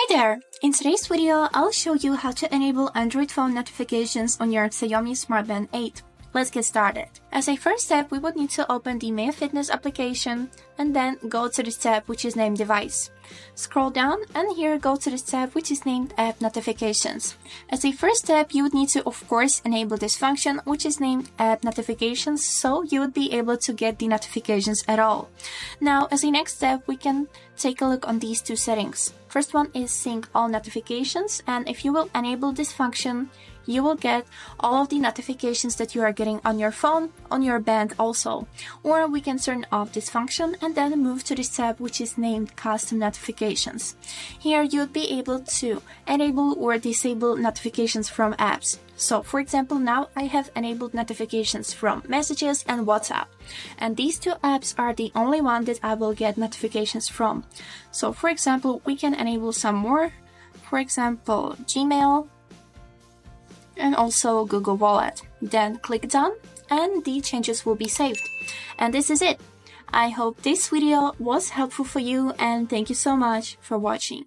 Hi there! In today's video, I'll show you how to enable Android phone notifications on your Xiaomi Smartband 8. Let's get started. As a first step, we would need to open the Mail Fitness application and then go to the tab which is named Device. Scroll down and here go to the tab which is named App Notifications. As a first step, you would need to of course enable this function which is named App Notifications, so you would be able to get the notifications at all. Now as a next step, we can take a look on these two settings. First one is Sync All Notifications, and if you will enable this function, you will get all of the notifications that you are getting on your phone, on your band also. Or we can turn off this function and then move to this tab which is named Custom Notifications. Here you would be able to enable or disable notifications from apps. So for example, now I have enabled notifications from Messages and WhatsApp. And these two apps are the only one that I will get notifications from. So for example, we can enable some more. For example, Gmail, and also Google Wallet. Then click done and the changes will be saved. And this is it. I hope this video was helpful for you and thank you so much for watching.